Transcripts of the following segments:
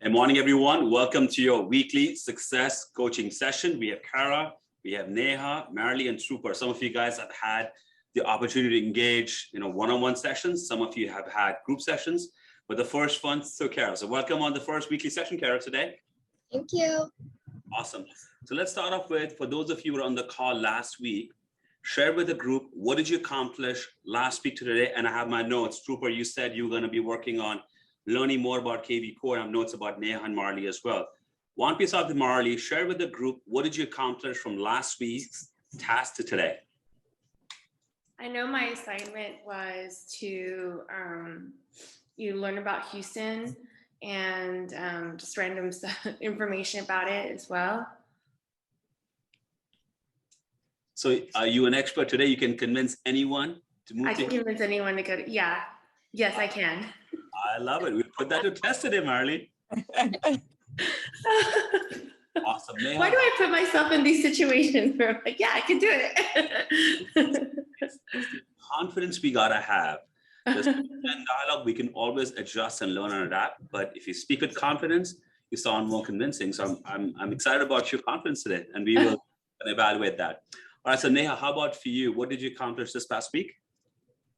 Good morning, everyone. Welcome to your weekly success coaching session. We have Kara, we have Neha, Marilee, and Trooper. Some of you guys have had the opportunity to engage, one-on-one sessions. Some of you have had group sessions, but the first one, so Kara. So welcome on the first weekly session, Kara, today. Thank you. Awesome. So let's start off with, for those of you who were on the call last week, share with the group, what did you accomplish last week to today? And I have my notes. Trooper, you said you were going to be working on learning more about KV Core. I have notes about Neha and Marilee as well. One piece of the Marilee, share with the group, what did you accomplish from last week's task to today? I know my assignment was to you learn about Houston and just random information about it as well. So are you an expert today? You can convince anyone to move? I can convince anyone to go to, yeah. Yes, I can. I love it. We put that to test today, Marilee. Awesome. Neha. Why do I put myself in these situations where I'm like, yeah, I can do it? It's the confidence we gotta have. There's dialogue, we can always adjust and learn and adapt. But if you speak with confidence, you sound more convincing. So I'm excited about your confidence today, and we will evaluate that. All right. So Neha, how about for you? What did you accomplish this past week?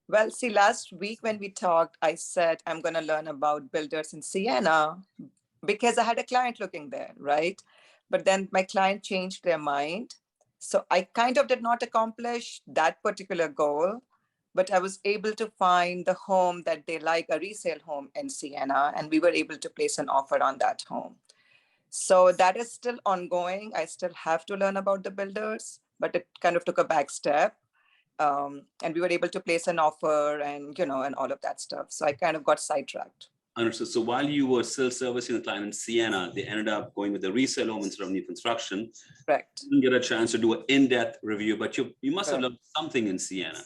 Well, see, last week when we talked, I said I'm going to learn about builders in Siena because I had a client looking there, right? But then my client changed their mind. So I kind of did not accomplish that particular goal, but I was able to find the home that they like, a resale home in Siena, and we were able to place an offer on that home. So that is still ongoing. I still have to learn about the builders, but it kind of took a back step. And we were able to place an offer and, and all of that stuff. So I kind of got sidetracked. Understood. So while you were still servicing the client in Siena, they ended up going with the resale home instead of new construction. Correct. You didn't get a chance to do an in-depth review, but you must have Correct. learned something in Siena.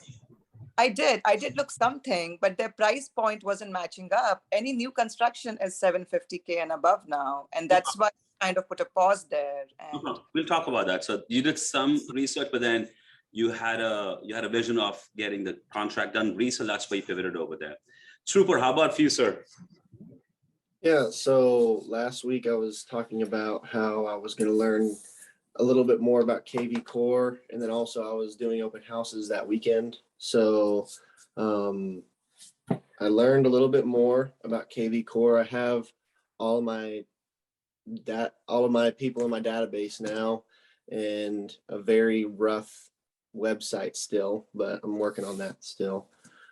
I did look something, but their price point wasn't matching up. Any new construction is $750K and above now. And that's why I kind of put a pause there. And We'll talk about that. So you did some research, but then you had a vision of getting the contract done resale. That's why you pivoted over there. Trooper, how about for you, sir? Yeah, so last week I was talking about how I was going to learn a little bit more about KV Core, and then also I was doing open houses that weekend. So I learned a little bit more about KV Core. I have all of my people in my database now, and a very rough website still, but I'm working on that still.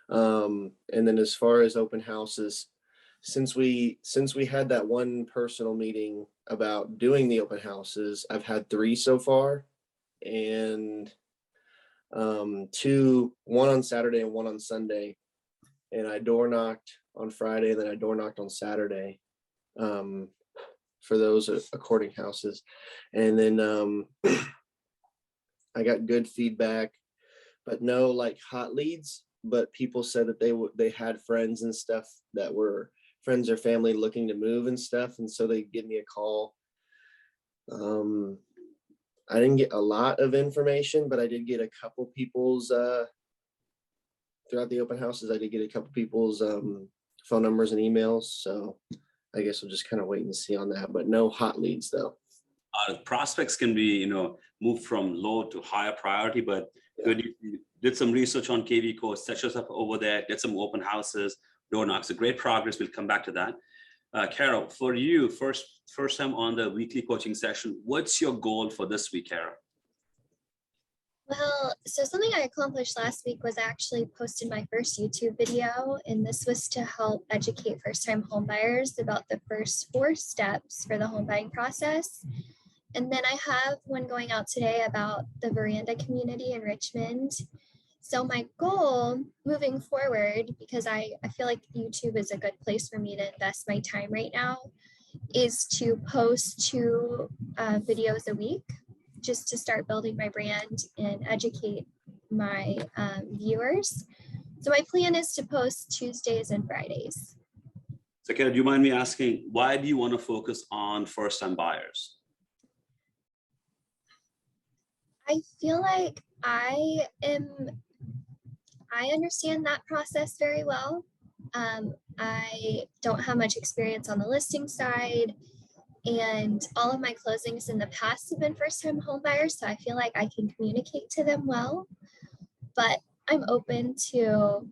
And then as far as open houses, since we had that one personal meeting about doing the open houses, I've had 3 so far, and 2, one on Saturday and one on Sunday. And I door knocked on Friday, and then I door knocked on Saturday for those according houses. And then I got good feedback, but no like hot leads, but people said that they had friends and stuff that were friends or family looking to move and stuff. And so they give me a call. I didn't get a lot of information, but I did get a couple people's, throughout the open houses, I did get a couple people's phone numbers and emails. So I guess we'll just kind of wait and see on that, but no hot leads though. Prospects can be, moved from low to higher priority, but good. You did some research on KV Core, set yourself over there, get some open houses, door knocks. So great progress. We'll come back to that. Carol, for you, first time on the weekly coaching session, what's your goal for this week, Carol? Well, so something I accomplished last week was I actually posted my first YouTube video, and this was to help educate first-time homebuyers about the first 4 steps for the home buying process. And then I have one going out today about the veranda community in Richmond. So my goal moving forward, because I feel like YouTube is a good place for me to invest my time right now, is to post 2 videos a week, just to start building my brand and educate my viewers. So my plan is to post Tuesdays and Fridays. So Carol, do you mind me asking, why do you want to focus on first-time buyers? I feel like I understand that process very well. I don't have much experience on the listing side, and all of my closings in the past have been first-time home buyers, so I feel like I can communicate to them well, but I'm open to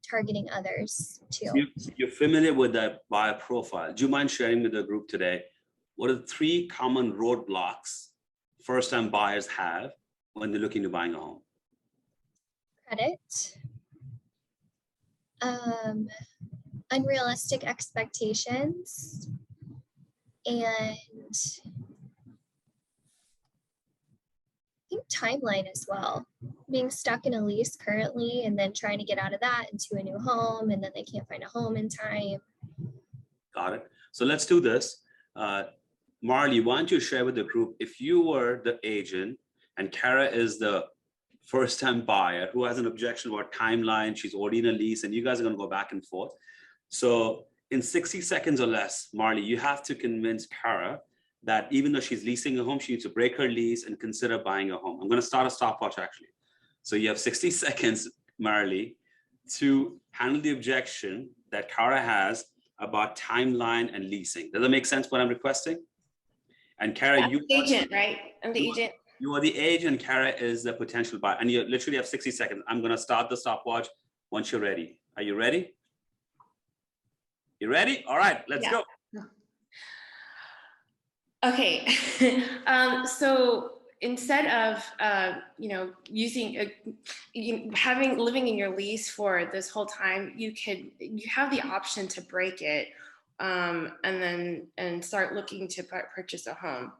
targeting others too. You're familiar with that buyer profile. Do you mind sharing with the group today, what are the 3 common roadblocks first-time buyers have when they're looking to buying a home? Credit, unrealistic expectations, and I think timeline as well. Being stuck in a lease currently and then trying to get out of that into a new home, and then they can't find a home in time. Got it. So let's do this. Marley, why don't you share with the group, if you were the agent and Kara is the first-time buyer who has an objection about timeline, she's already in a lease, and you guys are going to go back and forth. So in 60 seconds or less, Marley, you have to convince Kara that even though she's leasing a home, she needs to break her lease and consider buying a home. I'm going to start a stopwatch actually. So you have 60 seconds, Marley, to handle the objection that Kara has about timeline and leasing. Does that make sense what I'm requesting? And Kara, I'm the agent, right? I'm the agent. You are the agent, Kara is the potential buyer, and you literally have 60 seconds. I'm going to start the stopwatch once you're ready. Are you ready? You ready? All right, let's go. Okay, so instead of using living in your lease for this whole time, you have the option to break it and start looking to purchase a home.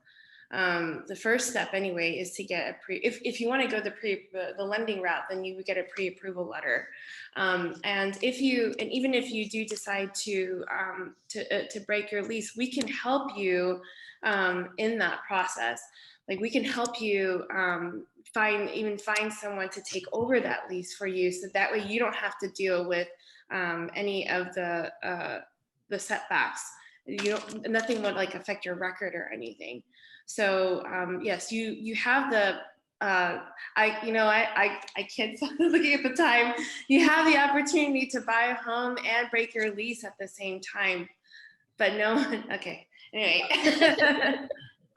The first step anyway is to get if you want to go the lending route, then you would get a pre-approval letter. And even if you do decide to break your lease, we can help you in that process. Like we can help you find someone to take over that lease for you, so that way you don't have to deal with any of the setbacks. Nothing would like affect your record or anything. So yes, you have the I can't stop looking at the time. You have the opportunity to buy a home and break your lease at the same time, but no. Okay. Anyway.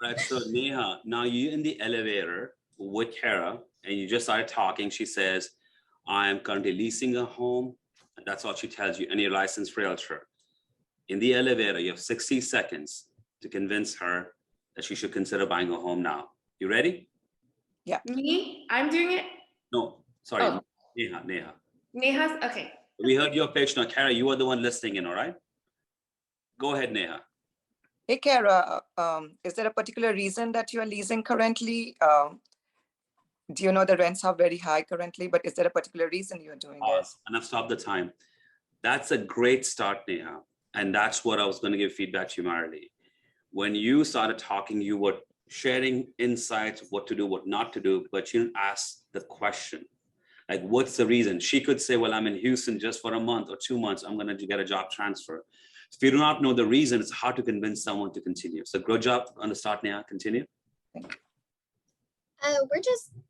Right. So Neha, now you're in the elevator with Kara, and you just started talking. She says, "I'm currently leasing a home." And that's all she tells you. And you're a licensed realtor. In the elevator, you have 60 seconds to convince her that she should consider buying a home now. You ready? Yeah. Me? I'm doing it? No, sorry. Oh. Neha. Neha's? Okay. We heard your pitch. Now, Kara, you are the one listening in, all right? Go ahead, Neha. Hey, Kara, is there a particular reason that you are leasing currently? Do you know the rents are very high currently, but is there a particular reason you're doing it? And I've stopped the time. That's a great start, Neha. And that's what I was going to give feedback to you, Marley. When you started talking, you were sharing insights of what to do, what not to do, but you didn't ask the question. Like, what's the reason? She could say, well, I'm in Houston just for a month or 2 months. I'm going to get a job transfer. If you do not know the reason, it's hard to convince someone to continue. So good job on the start, Neha. Continue.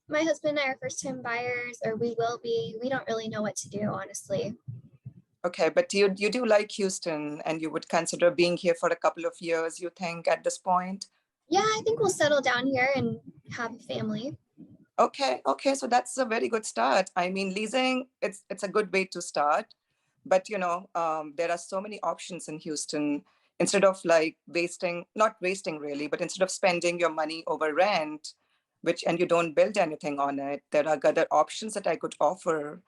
My husband and I are first-time buyers, or we will be. We don't really know what to do, honestly. Okay, but you do like Houston, and you would consider being here for a couple of years, you think, at this point? Yeah, I think we'll settle down here and have a family. Okay, so that's a very good start. I mean, leasing, it's a good way to start, but there are so many options in Houston. Instead of like not wasting really, but instead of spending your money over rent, and you don't build anything on it, there are other options that I could offer.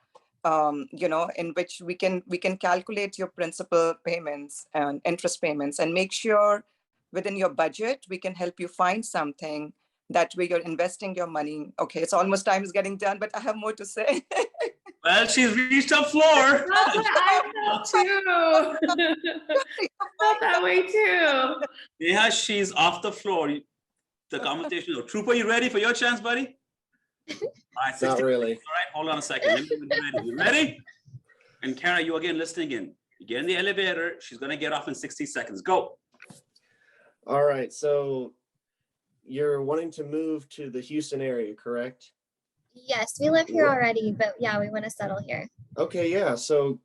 In which we can calculate your principal payments and interest payments and make sure within your budget, we can help you find something. That way you're investing your money. Okay, it's almost time is getting done, but I have more to say. Well, she's reached the floor. That's what I felt too. I felt that way too. Yeah, she's off the floor. The conversation. Trooper, you ready for your chance, buddy? All right, Not really. All right, hold on a second. Let me get ready. You ready? And Kara, you again listening in. You get in the elevator. She's going to get off in 60 seconds. Go. All right. So you're wanting to move to the Houston area, correct? Yes, we live here What- already, but yeah, we want to settle here. Okay, yeah. So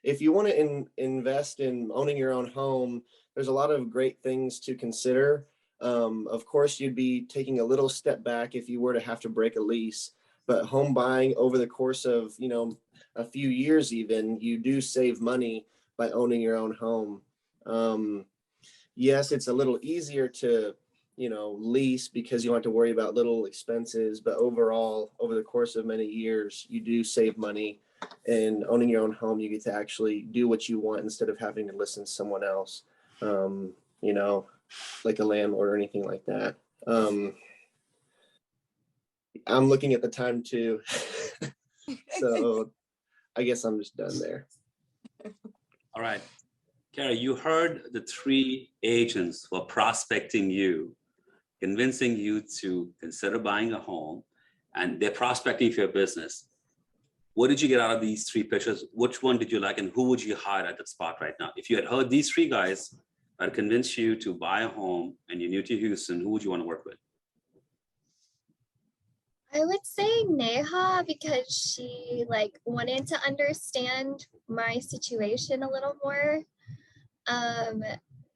if you want to invest in owning your own home, there's a lot of great things to consider. Of course, you'd be taking a little step back if you were to have to break a lease, but home buying over the course of, a few years even, you do save money by owning your own home. Yes, it's a little easier to, lease because you don't have to worry about little expenses, but overall, over the course of many years, you do save money. And owning your own home, you get to actually do what you want instead of having to listen to someone else, you know, like a landlord or anything like that. I'm looking at the time too. So I guess I'm just done there. All right. Kara, you heard the 3 agents who are prospecting you, convincing you to consider buying a home, and they're prospecting for your business. What did you get out of these 3 pitches? Which one did you like, and who would you hire at that spot right now? If you had heard these 3 guys that convinced you to buy a home and you're new to Houston, who would you want to work with? I would say Neha because she wanted to understand my situation a little more.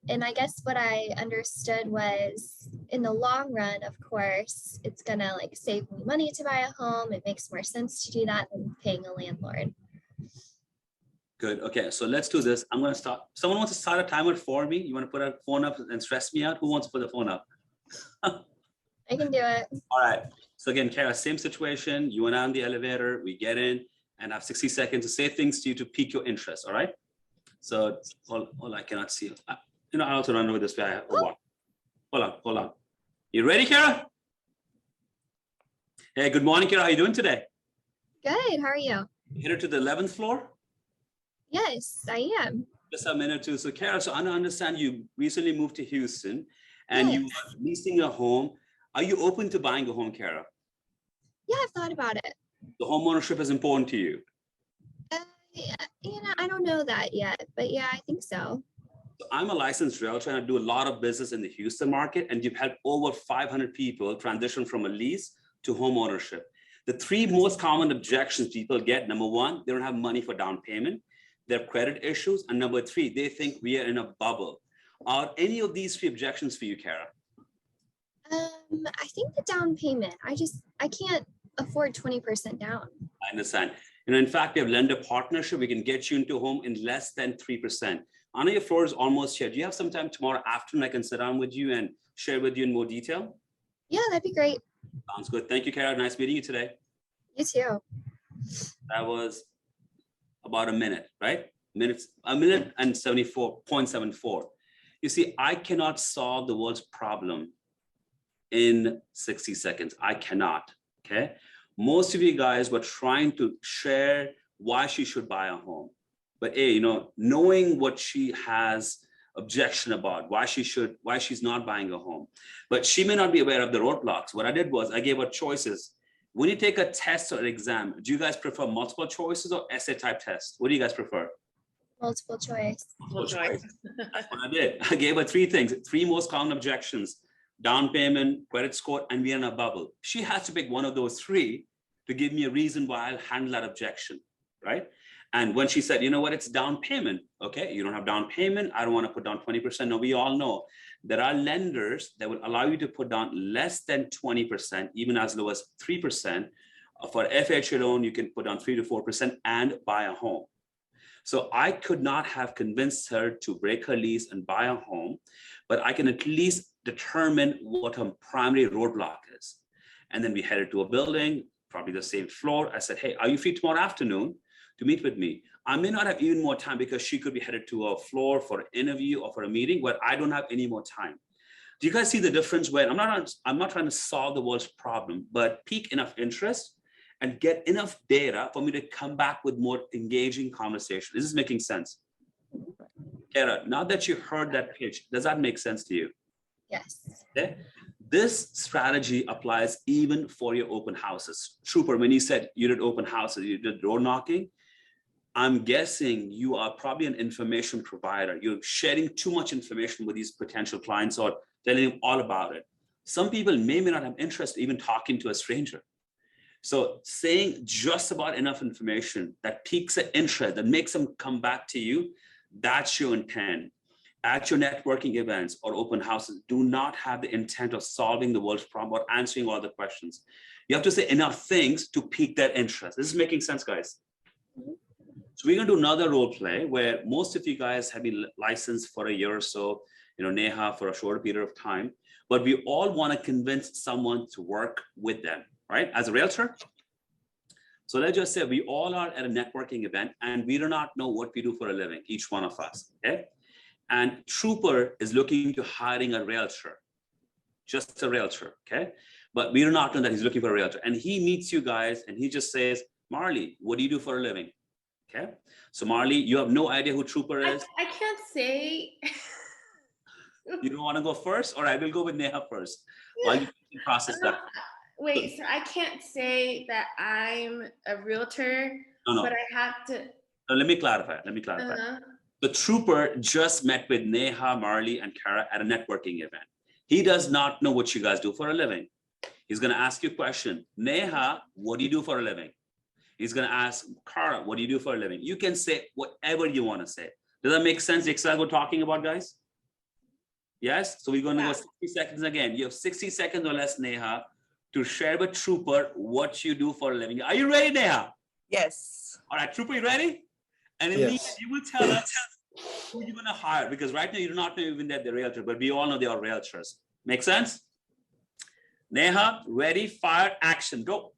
And I guess what I understood was in the long run, of course, it's gonna save me money to buy a home. It makes more sense to do that than paying a landlord. Good. Okay, so let's do this. I'm going to start. Someone wants to start a timer for me. You want to put a phone up and stress me out? Who wants to put the phone up? I can do it. All right. So again, Kara, same situation. You and I on the elevator. We get in and have 60 seconds to say things to you to pique your interest. All right. So hold I cannot see. I also don't know this guy. Hold on. You ready, Kara? Hey, good morning, Kara. How are you doing today? Good. How are you? Hit her to the 11th floor? Yes, I am. Just a minute or two. So Kara, so I understand you recently moved to Houston and Yes. you are leasing a home. Are you open to buying a home, Kara? Yeah, I've thought about it. The home ownership is important to you. Yeah, I don't know that yet, but yeah, I think so. So I'm a licensed realtor and I do a lot of business in the Houston market, and you've helped over 500 people transition from a lease to home ownership. The 3 most common objections people get: number 1, they don't have money for down payment, they have credit issues, and number 3, they think we are in a bubble. Are any of these 3 objections for you, Kara? I think the down payment. I can't afford 20% down. I understand. In fact, we have lender partnership. We can get you into a home in less than 3%. I know your floor is almost here. Do you have some time tomorrow afternoon I can sit down with you and share with you in more detail? Yeah, that'd be great. Sounds good. Thank you, Kara. Nice meeting you today. You too. That was about a minute, right? A minute and 74.74. You see, I cannot solve the world's problem in 60 seconds. I cannot, okay? Most of you guys were trying to share why she should buy a home. But knowing what she has objection about, why she's not buying a home. But she may not be aware of the roadblocks. What I did was I gave her choices. When you take a test or exam, do you guys prefer multiple choices or essay type test? What do you guys prefer? Multiple choice. Multiple choice. That's what I did. I gave her 3 things, 3 most common objections: down payment, credit score, and we're in a bubble. She has to pick one of those 3 to give me a reason why I'll handle that objection, right? And when she said, you know what, it's down payment. Okay, you don't have down payment. I don't want to put down 20%. No, we all know there are lenders that will allow you to put down less than 20%, even as low as 3%. For FHA loan, you can put down 3 to 4% and buy a home. So I could not have convinced her to break her lease and buy a home, but I can at least determine what her primary roadblock is. And then we headed to a building, probably the same floor. I said, hey, are you free tomorrow afternoon to meet with me? I may not have even more time because she could be headed to a floor for an interview or for a meeting, but I don't have any more time. Do you guys see the difference where I'm not trying to solve the world's problem, but pique enough interest and get enough data for me to come back with more engaging conversation? Is this making sense? Kara, now that you heard that pitch, does that make sense to you? Yes. Okay. This strategy applies even for your open houses. Trooper, when you said you did open houses, you did door knocking, I'm guessing you are probably an information provider. You're sharing too much information with these potential clients or telling them all about it. Some people may not have interest even talking to a stranger. So saying just about enough information that piques an interest, that makes them come back to you, that's your intent. At your networking events or open houses, do not have the intent of solving the world's problem or answering all the questions. You have to say enough things to pique their interest. This is making sense, guys. So we're going to do another role play where most of you guys have been licensed for a year or so, Neha for a shorter period of time, but we all want to convince someone to work with them, right? As a realtor. So let's just say we all are at a networking event and we do not know what we do for a living, each one of us, okay? And Trooper is looking to hiring a realtor, just a realtor, okay? But we do not know that he's looking for a realtor. And he meets you guys and he just says, Marley, what do you do for a living? Okay. So Marley, you have no idea who Trooper is. I can't say. You don't want to go first, or I will go with Neha first while you process that. Wait, so I can't say that I'm a realtor, No. but I have to. No, let me clarify. The Trooper just met with Neha, Marley, and Kara at a networking event. He does not know what you guys do for a living. He's going to ask you a question. Neha, what do you do for a living? He's going to ask Kara, what do you do for a living? You can say whatever you want to say. Does that make sense? The Excel we're talking about, guys? Yes? So we're going to go 60 seconds again. You have 60 seconds or less, Neha, to share with Trooper what you do for a living. Are you ready, Neha? Yes. All right, Trooper, you ready? And in the end, you will tell us who you're going to hire, because right now you do not know even that they're realtor, but we all know they are realtors. Make sense? Neha, ready, fire, action, go.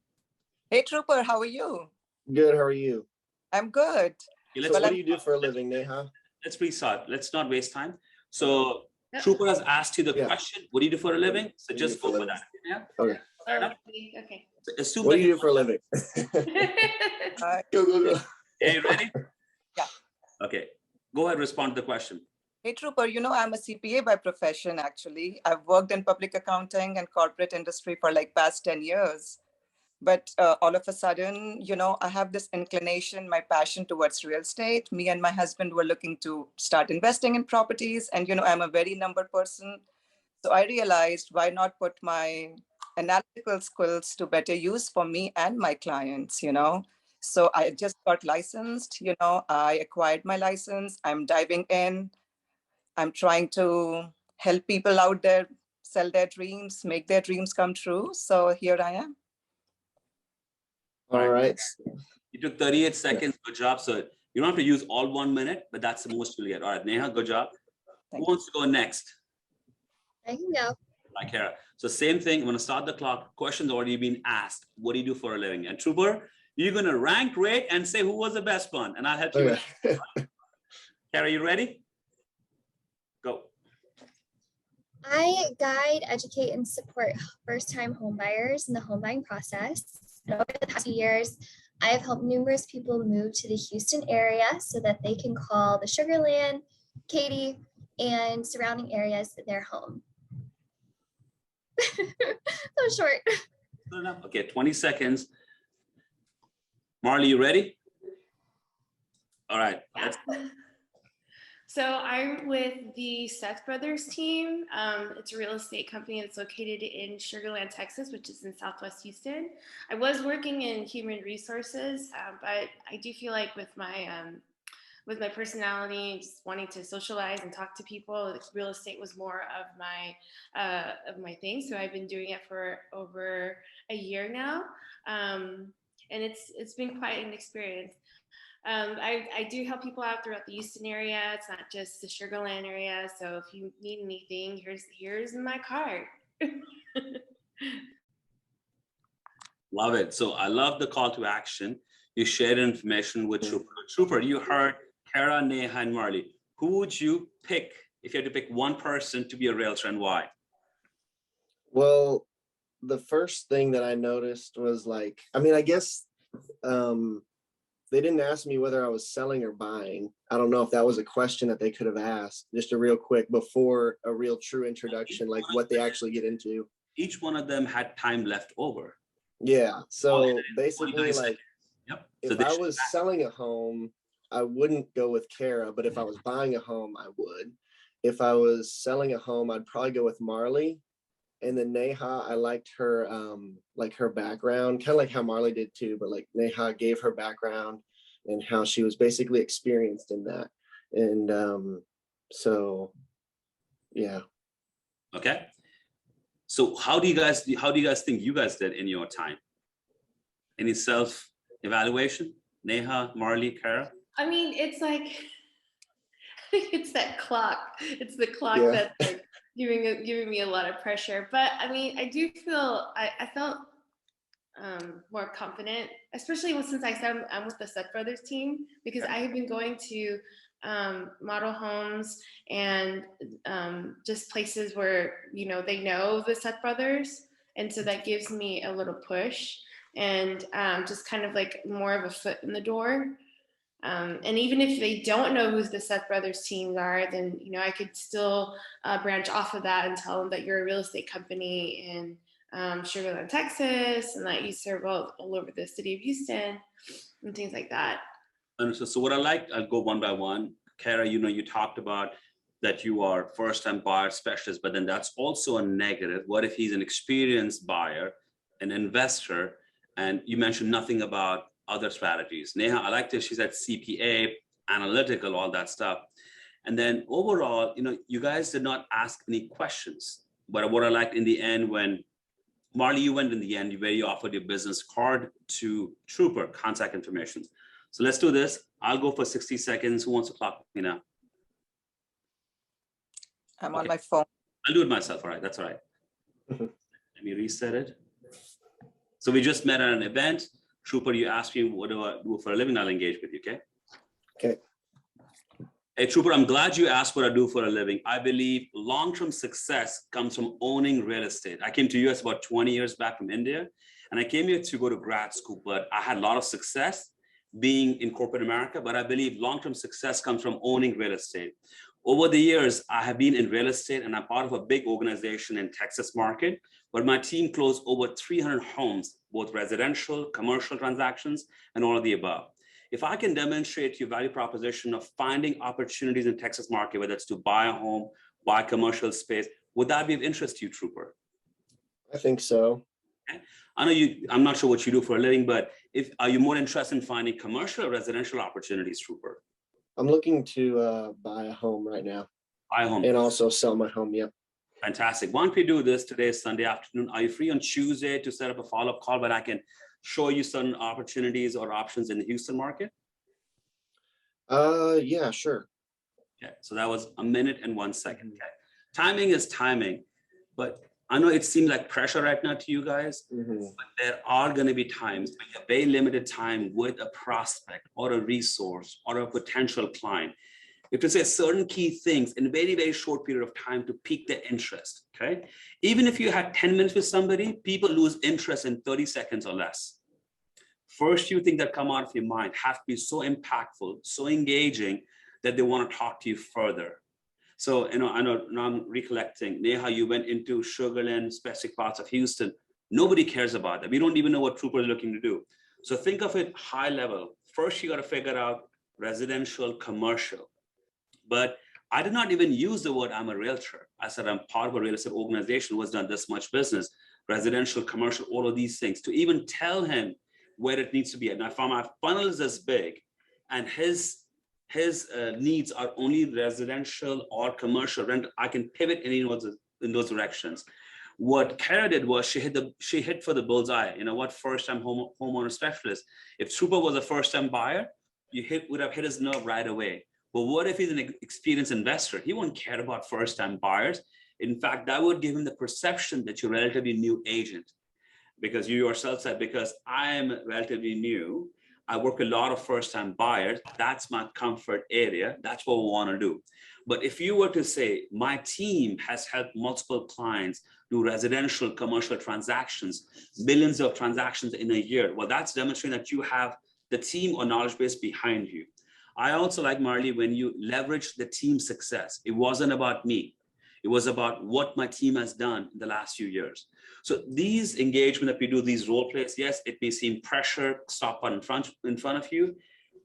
Hey, Trooper, how are you? Good. How are you? I'm good. Okay, So what do you do for a living, Neha? Let's restart. Let's not waste time. So Trooper has asked you the question, what do you do for a living? So just go for that. Yeah. Okay. Okay. So assume What that do you do for a living? Go. Are you ready? Yeah. Okay. Go ahead, respond to the question. Hey, Trooper, I'm a CPA by profession, actually. I've worked in public accounting and corporate industry for like past 10 years. But all of a sudden, I have this inclination, my passion towards real estate. Me and my husband were looking to start investing in properties. And, I'm a very number person. So I realized, why not put my analytical skills to better use for me and my clients, So I just got licensed, I acquired my license. I'm diving in. I'm trying to help people out there sell their dreams, make their dreams come true. So here I am. All right. You took 38 seconds. Good job. So you don't have to use all 1 minute, but that's the most you'll get. All right, Neha, good job. Who wants to go next? I can go. Like Kara. So same thing. I'm going to start the clock. Questions already been asked. What do you do for a living? And Trooper, you're going to rank, rate, and say who was the best one. And I'll help you. Okay. Kara, you ready? Go. I guide, educate, and support first-time homebuyers in the home buying process. And over the past few years, I have helped numerous people move to the Houston area so that they can call the Sugar Land, Katy, and surrounding areas their home. So short. Okay, 20 seconds. Marley, you ready? All right. Yeah. So I'm with the Seth Brothers team. It's a real estate company that's located in Sugar Land, Texas, which is in Southwest Houston. I was working in human resources, but I do feel like with my personality, just wanting to socialize and talk to people, real estate was more of my thing. So I've been doing it for over a year now, and it's been quite an experience. I do help people out throughout the Houston area. It's not just the Sugar Land area. So if you need anything, here's my card. Love it. So I love the call to action. You shared information with Trooper. Trooper, you heard Kara, Neha, and Marley. Who would you pick if you had to pick one person to be a realtor, and why? Well, the first thing that I noticed was I guess they didn't ask me whether I was selling or buying. I don't know if that was a question that they could have asked, just a real quick before a real true introduction, like what they actually get into. Each one of them had time left over. Yeah. So basically, Yep. If I was selling a home, I wouldn't go with Kara, but if I was buying a home, I would. If I was selling a home, I'd probably go with Marley. And then Neha, I liked her, like her background, kind of like how Marley did too, but like Neha gave her background and how she was basically experienced in that. And so, yeah. Okay. So how do you guys think you guys did in your time? Any self-evaluation? Neha, Marley, Kara? I mean, it's like, it's that clock. It's the clock Yeah. that's like giving me a lot of pressure. But I mean, I do feel, I felt more confident, especially since I said I'm with the Seth Brothers team, because I have been going to model homes and just places where, you know, they know the Seth Brothers. And so that gives me a little push and just kind of like more of a foot in the door. And even if they don't know who the Seth Brothers teams are, then, you know, I could still branch off of that and tell them that you're a real estate company in Sugar Land, Texas, and that you serve all over the city of Houston and things like that. And so what I'll go one by one. Kara, you know, you talked about that you are first-time buyer specialist, but then that's also a negative. What if he's an experienced buyer, an investor, and you mentioned nothing about other strategies? Neha, I liked it. She said CPA, analytical, all that stuff. And then overall, you know, you guys did not ask any questions. But what I liked in the end, when Marley, you went in the end, where you offered your business card to Trooper, contact information. So let's do this. I'll go for 60 seconds. Who wants to clock me now? I'm on my phone. I'll do it myself. All right, that's all right. Let me reset it. So we just met at an event. Trooper, you asked me what do I do for a living. I'll engage with you, okay? Okay. Hey, Trooper, I'm glad you asked what I do for a living. I believe long-term success comes from owning real estate. I came to US about 20 years back from India, and I came here to go to grad school, but I had a lot of success being in corporate America, but I believe long-term success comes from owning real estate. Over the years, I have been in real estate, and I'm part of a big organization in Texas market, but my team closed over 300 homes, both residential, commercial transactions, and all of the above. If I can demonstrate your value proposition of finding opportunities in Texas market, whether it's to buy a home, buy commercial space, would that be of interest to you, Trooper? I think so. Okay. I know I'm not sure what you do for a living, but are you more interested in finding commercial or residential opportunities, Trooper? I'm looking to buy a home right now. Buy a home. And also sell my home, yep. Fantastic. Why don't we do this today, Sunday afternoon? Are you free on Tuesday to set up a follow-up call, but I can show you certain opportunities or options in the Houston market? Yeah, sure. Okay, so that was a minute and 1 second. Okay. Timing is timing, but I know it seems like pressure right now to you guys, but there are going to be times when you have very limited time with a prospect or a resource or a potential client. You have to say certain key things in a very, very short period of time to pique their interest, okay? Even if you had 10 minutes with somebody, people lose interest in 30 seconds or less. First few things that come out of your mind have to be so impactful, so engaging that they want to talk to you further. So, you know, I know now I'm recollecting, Neha, you went into Sugar Land, specific parts of Houston. Nobody cares about that. We don't even know what Trooper is looking to do. So think of it high level. First, you got to figure out residential, commercial. But I did not even use the word I'm a realtor. I said I'm part of a real estate organization who has done this much business, residential, commercial, all of these things, to even tell him where it needs to be at. Now, if my funnel is this big and his needs are only residential or commercial rent, I can pivot in those directions. What Kara did was she hit for the bullseye. You know what? First-time homeowner specialist. If Trooper was a first-time buyer, would have hit his nerve right away. But what if he's an experienced investor? He won't care about first-time buyers. In fact, that would give him the perception that you're a relatively new agent, because you yourself said, because I'm relatively new, I work with a lot of first-time buyers. That's my comfort area. That's what we want to do. But if you were to say, my team has helped multiple clients do residential, commercial transactions, millions of transactions in a year, well, that's demonstrating that you have the team or knowledge base behind you. I also like, Marley, when you leverage the team success. It wasn't about me. It was about what my team has done in the last few years. So these engagement that we do, these role plays, yes, it may seem pressure, stop in front of you,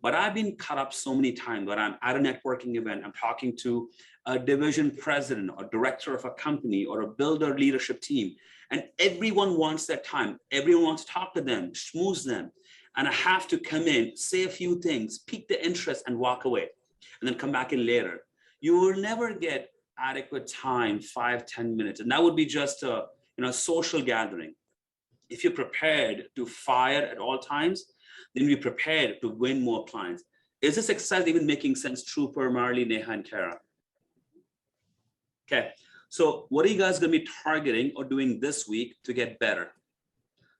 But I've been caught up so many times when I'm at a networking event, I'm talking to a division president or director of a company or a builder leadership team, and everyone wants their time. Everyone wants to talk to them, schmooze them. And I have to come in, say a few things, pique the interest and walk away, and then come back in later. You will never get adequate time, 5-10 minutes. And that would be just a social gathering. If you're prepared to fire at all times, then be prepared to win more clients. Is this exercise even making sense, Trooper, Marley, Neha, and Kara? Okay, so what are you guys gonna be targeting or doing this week to get better?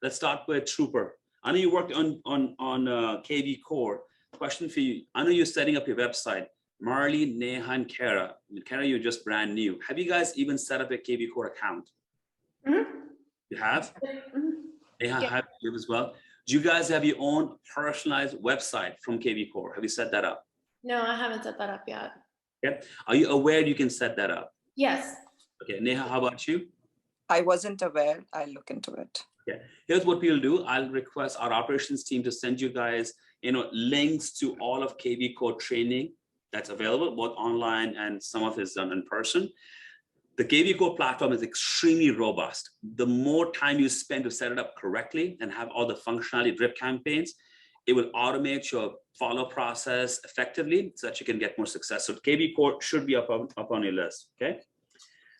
Let's start with Trooper. I know you worked on KV Core. Question for you. I know you're setting up your website. Marley, Neha, and Kara. Kara, you're just brand new. Have you guys even set up a KV Core account? Mm-hmm. You have? Mm-hmm. Neha, Yeah. have you as well? Do you guys have your own personalized website from KV Core? Have you set that up? No, I haven't set that up yet. Okay. Are you aware you can set that up? Yes. Okay, Neha, how about you? I wasn't aware. I'll look into it. Yeah. Here's what we'll do. I'll request our operations team to send you guys, links to all of KV Core training that's available, both online and some of it is done in person. The KV Core platform is extremely robust. The more time you spend to set it up correctly and have all the functionality, drip campaigns, it will automate your follow process effectively so that you can get more success. So KV Core should be up on your list, okay?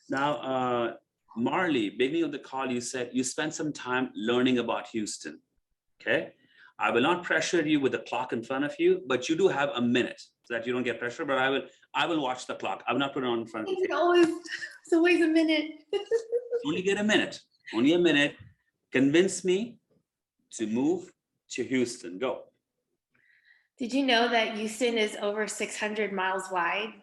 Now, Marley, beginning of the call, you said you spent some time learning about Houston, okay? I will not pressure you with the clock in front of you, but you do have a minute so that you don't get pressure, but I will watch the clock. I will not put it on in front of you. It's always a minute. Only get a minute, only a minute. Convince me to move to Houston, go. Did you know that Houston is over 600 miles wide?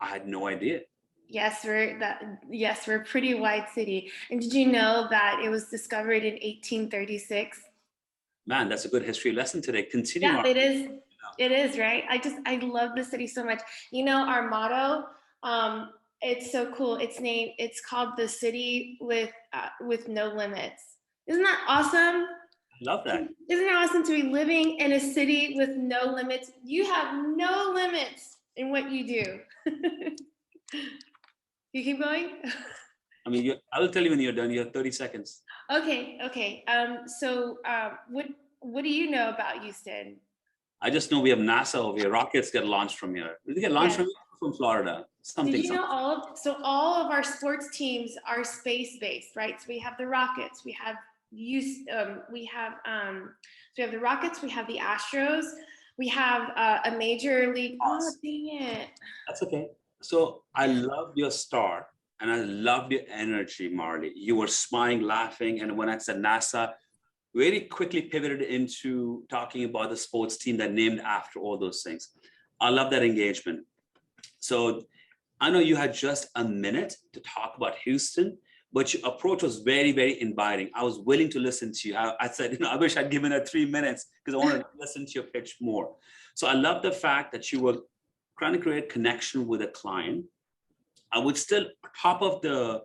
I had no idea. Yes, we're a pretty wide city. And did you know that it was discovered in 1836? Man, that's a good history lesson today. Continue. Yeah, Marley. it is. It is, right? I love the city so much. Our motto, it's so cool. It's called the city with no limits. Isn't that awesome? Love that. Isn't it awesome to be living in a city with no limits? You have no limits in what you do. You keep going? I mean, I will tell you when you're done. You have 30 seconds. Okay. So what do you know about Houston? I just know we have NASA over here. Rockets get launched from here. They get launched from Florida. Did you know all of our sports teams are space-based, right? So we have the Rockets, we have the Rockets, we have the Astros, we have a major league. Oh, dang it. That's okay. So I loved your start and I loved your energy, Marley. You were smiling, laughing, and when I said NASA, very quickly pivoted into talking about the sports team that named after all those things. I love that engagement. So I know you had just a minute to talk about Houston, but your approach was very, very inviting. I was willing to listen to you. I said, I wish I'd given her 3 minutes because I wanted to listen to your pitch more. So I love the fact that you were trying to create connection with a client. I would still, top of the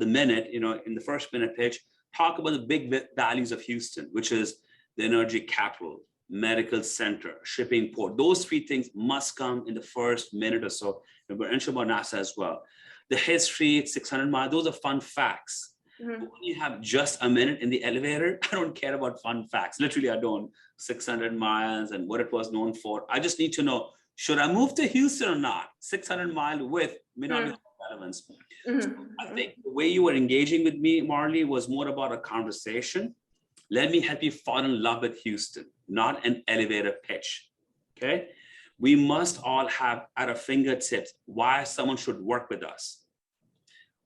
minute, in the first minute pitch, talk about the big values of Houston, which is the energy capital, medical center, shipping port. Those 3 things must come in the first minute or so. And we're interested about NASA as well. The history, 600 miles, those are fun facts. Mm-hmm. But when you have just a minute in the elevator, I don't care about fun facts. Literally, I don't. 600 miles and what it was known for. I just need to know, should I move to Houston or not? 600-mile width may not be relevance. Mm-hmm. So I think the way you were engaging with me, Marley, was more about a conversation. Let me help you fall in love with Houston, not an elevator pitch, okay? We must all have at our fingertips why someone should work with us,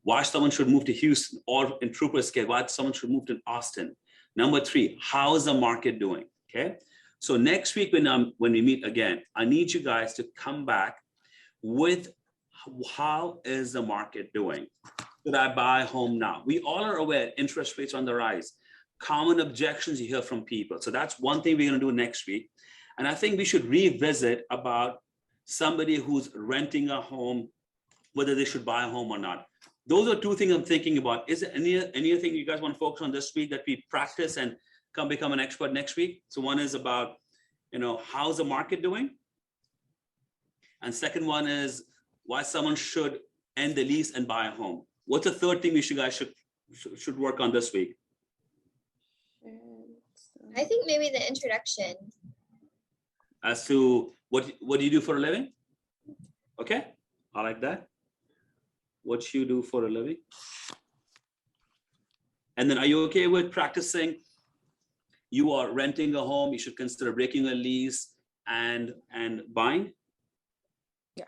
why someone should move to Houston, or in Trooper scale, why someone should move to Austin. Number 3, how is the market doing, okay? So next week when we meet again, I need you guys to come back with how is the market doing? Should I buy a home now? We all are aware interest rates are on the rise. Common objections you hear from people. So that's one thing we're going to do next week. And I think we should revisit about somebody who's renting a home, whether they should buy a home or not. Those are 2 things I'm thinking about. Is there anything you guys want to focus on this week that we practice and become an expert next week? So one is about how's the market doing? And second one is why someone should end the lease and buy a home. What's the third thing you guys should work on this week? I think maybe the introduction. As to what do you do for a living? Okay, I like that. What you do for a living. And then are you okay with practicing? You are renting a home, you should consider breaking a lease and buying. Yeah.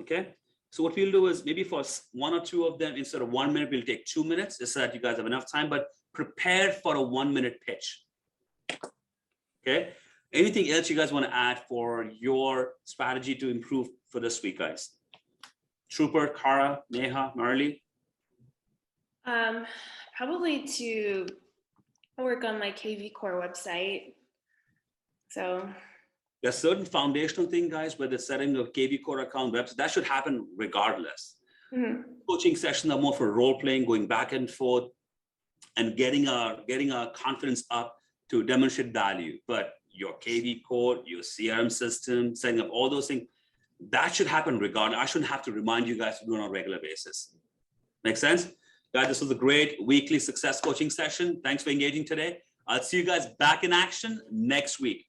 Okay. So what we'll do is maybe for one or two of them, instead of 1 minute, we'll take 2 minutes just so that you guys have enough time, but prepare for a 1 minute pitch. Okay. Anything else you guys want to add for your strategy to improve for this week, guys? Trooper, Kara, Neha, Marley? Probably to work on my KV Core website. So there's certain foundational thing, guys, where the setting of KV Core account website, that should happen regardless. Mm-hmm. Coaching sessions are more for role playing, going back and forth, and getting our confidence up to demonstrate value. But your KV Core, your CRM system, setting up all those things, that should happen regardless. I shouldn't have to remind you guys to do it on a regular basis. Make sense? Guys, this was a great weekly success coaching session. Thanks for engaging today. I'll see you guys back in action next week.